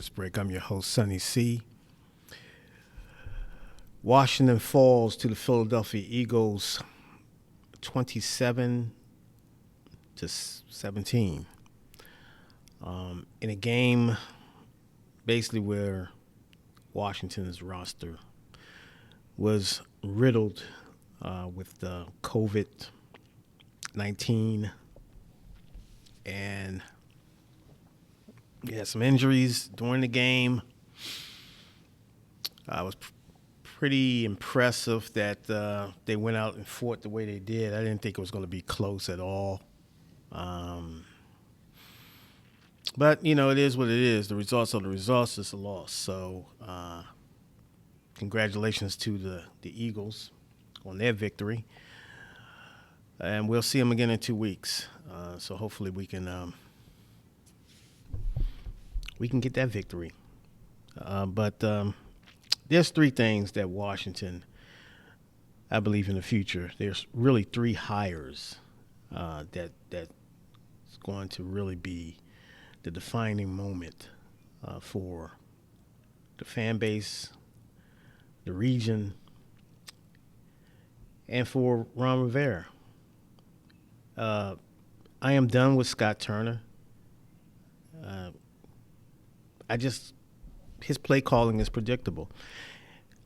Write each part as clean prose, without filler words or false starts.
Sports Break. I'm your host, Sonny C. Washington falls to the Philadelphia Eagles 27-17. In a game basically where Washington's roster was riddled with the COVID-19 and we had some injuries during the game. I was pretty impressive that they went out and fought the way they did. I didn't think it was going to be close at all. But, you know, it is what it is. The results are the results. It's a loss. So congratulations to the Eagles on their victory. And we'll see them again in 2 weeks. So hopefully we can get that victory. But there's three things that Washington, I believe in the future. There's really three hires that's going to really be the defining moment for the fan base, the region, and for Ron Rivera. I am done with Scott Turner. His play calling is predictable.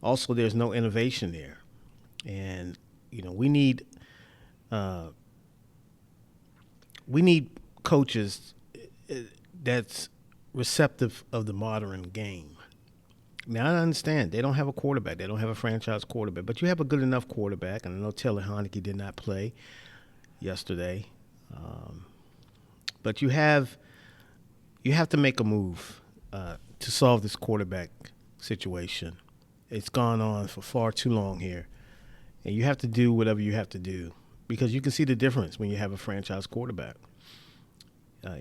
Also, there's no innovation there. And, you know, we need coaches that's receptive of the modern game. Now, I understand they don't have a quarterback. They don't have a franchise quarterback. But you have a good enough quarterback. And I know Taylor Heinicke did not play yesterday. But you have to make a move to solve this quarterback situation. It's gone on for far too long here. And you have to do whatever you have to do because you can see the difference when you have a franchise quarterback.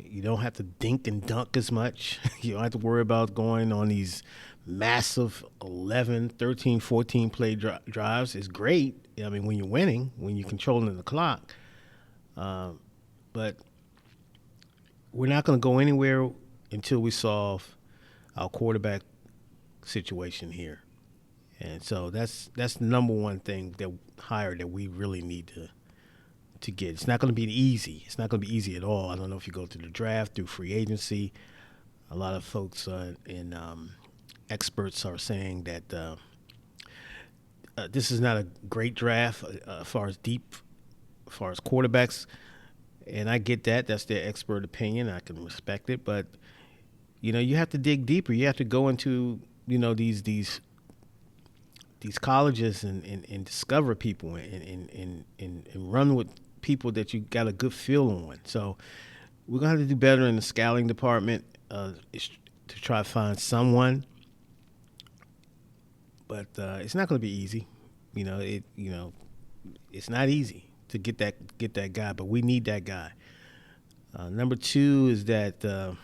You don't have to dink and dunk as much. You don't have to worry about going on these massive 11, 13, 14 play drives. It's great. I mean, when you're winning, when you're controlling the clock. But we're not going to go anywhere until we solve our quarterback situation here. And so that's the number one thing that we really need to get. It's not going to be easy. It's not going to be easy at all. I don't know if you go through the draft, through free agency. A lot of folks and experts are saying that this is not a great draft as far as quarterbacks. And I get that. That's their expert opinion. I can respect it. But, you know, you have to dig deeper. You have to go into, you know, these colleges and discover people and run with people that you got a good feel on. So we're going to have to do better in the scouting department to try to find someone. But it's not going to be easy. It's not easy to get that guy, but we need that guy. Number two is that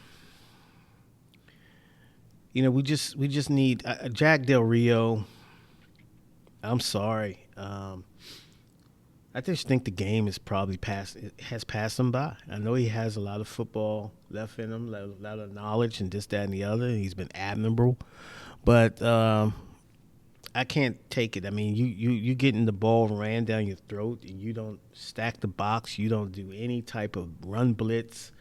we just need Jack Del Rio. I'm sorry. I just think the game has passed him by. I know he has a lot of football left in him, a lot of knowledge and this, that, and the other. He's been admirable, but I can't take it. I mean, you getting the ball ran down your throat and you don't stack the box. You don't do any type of run blitz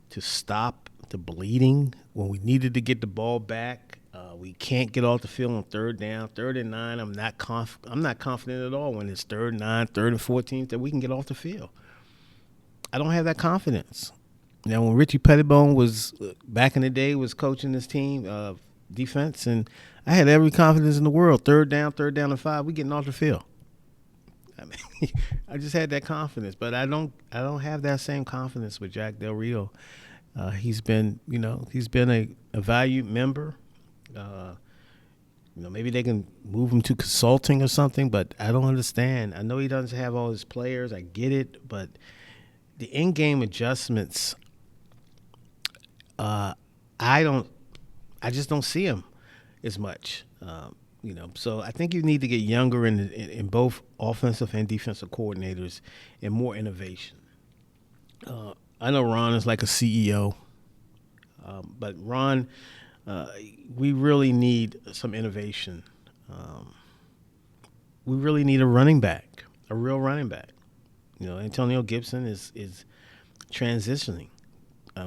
to stop the bleeding when we needed to get the ball back. We can't get off the field on third down, 3rd and 9. I'm not confident at all when it's 3rd and 9, 3rd and 14 that we can get off the field. I don't have that confidence. Now, when Richie Pettibone was back in the day was coaching this team defense, and I had every confidence in the world. 3rd down and 5, we getting off the field. I mean, I just had that confidence, but I don't have that same confidence with Jack Del Rio. He's been a valued member. Maybe they can move him to consulting or something, but I don't understand. I know he doesn't have all his players. I get it, but the in-game adjustments, I just don't see him as much. So I think you need to get younger in both offensive and defensive coordinators and more innovation. I know Ron is like a CEO, but Ron Uh, we really need some innovation. Um, we really need a running back, a real running back. Antonio Gibson is transitioning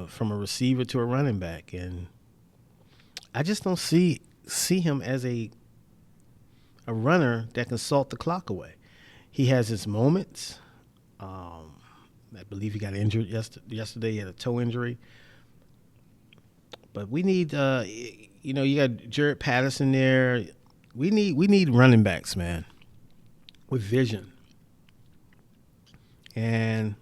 from a receiver to a running back, and I just don't see him as a runner that can salt the clock away. He has his moments. Um, I believe he got injured yesterday. He had a toe injury. But we need, you got Jared Patterson there. We need running backs, man, with vision. And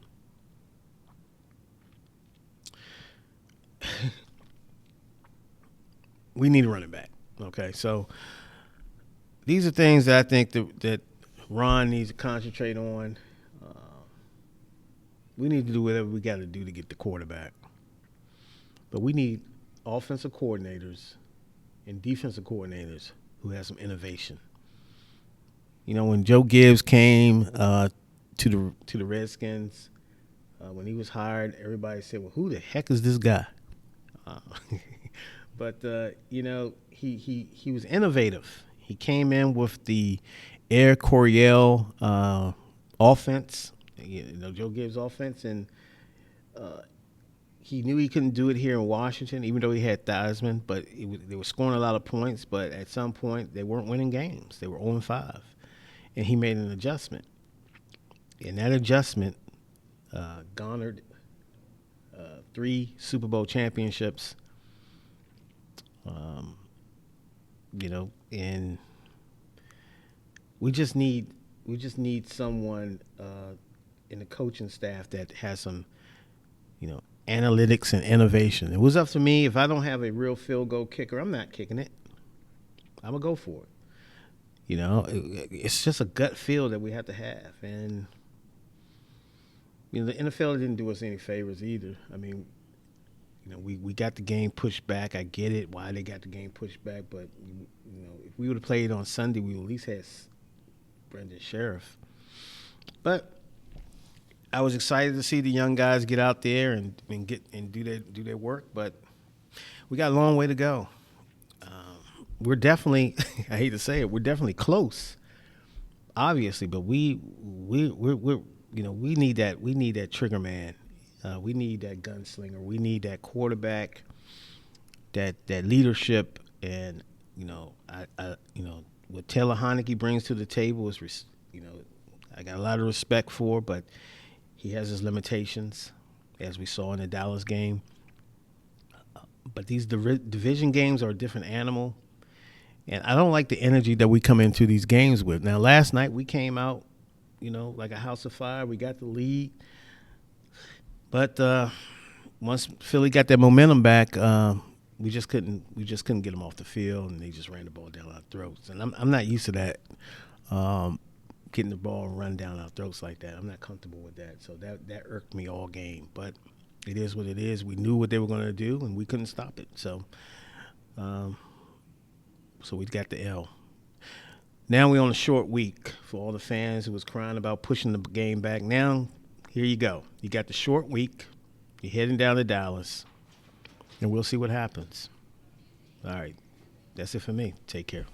we need a running back. Okay, so these are things that I think that Ron needs to concentrate on. We need to do whatever we got to do to get the quarterback. But we need offensive coordinators and defensive coordinators who have some innovation. When Joe Gibbs came to the Redskins, when he was hired, everybody said, "Well, who the heck is this guy?" Uh, but he was innovative. He came in with the Air Coryell offense, Joe Gibbs offense, and he knew he couldn't do it here in Washington, even though he had Theismann. But they were scoring a lot of points. But at some point, they weren't winning games. They were 0-5, and he made an adjustment. And that adjustment garnered 3 Super Bowl championships. And we just need someone in the coaching staff that has some, analytics and innovation. It was up to me. If I don't have a real field goal kicker, I'm not kicking it. I'm gonna go for it. It's just a gut feel that we have to have, and the NFL didn't do us any favors either. I mean, we got the game pushed back. I get it why they got the game pushed back, but if we would have played on Sunday, we would at least had Brendan Sheriff. But I was excited to see the young guys get out there and do their work, but we got a long way to go. We're definitely I hate to say it, we're definitely close, obviously, but we're we need that trigger man. We need that gunslinger. We need that quarterback, that leadership, and what Taylor Heineke brings to the table is I got a lot of respect for, but he has his limitations, as we saw in the Dallas game. But these division games are a different animal, and I don't like the energy that we come into these games with. Now, last night we came out, like a house of fire. We got the lead, but once Philly got that momentum back, we just couldn't get them off the field, and they just ran the ball down our throats. And I'm not used to that. Getting the ball and run down our throats like that. I'm not comfortable with that. So that irked me all game. But it is what it is. We knew what they were going to do, and we couldn't stop it. So we got the L. Now we're on a short week for all the fans who was crying about pushing the game back. Now, here you go. You got the short week. You're heading down to Dallas, and we'll see what happens. All right. That's it for me. Take care.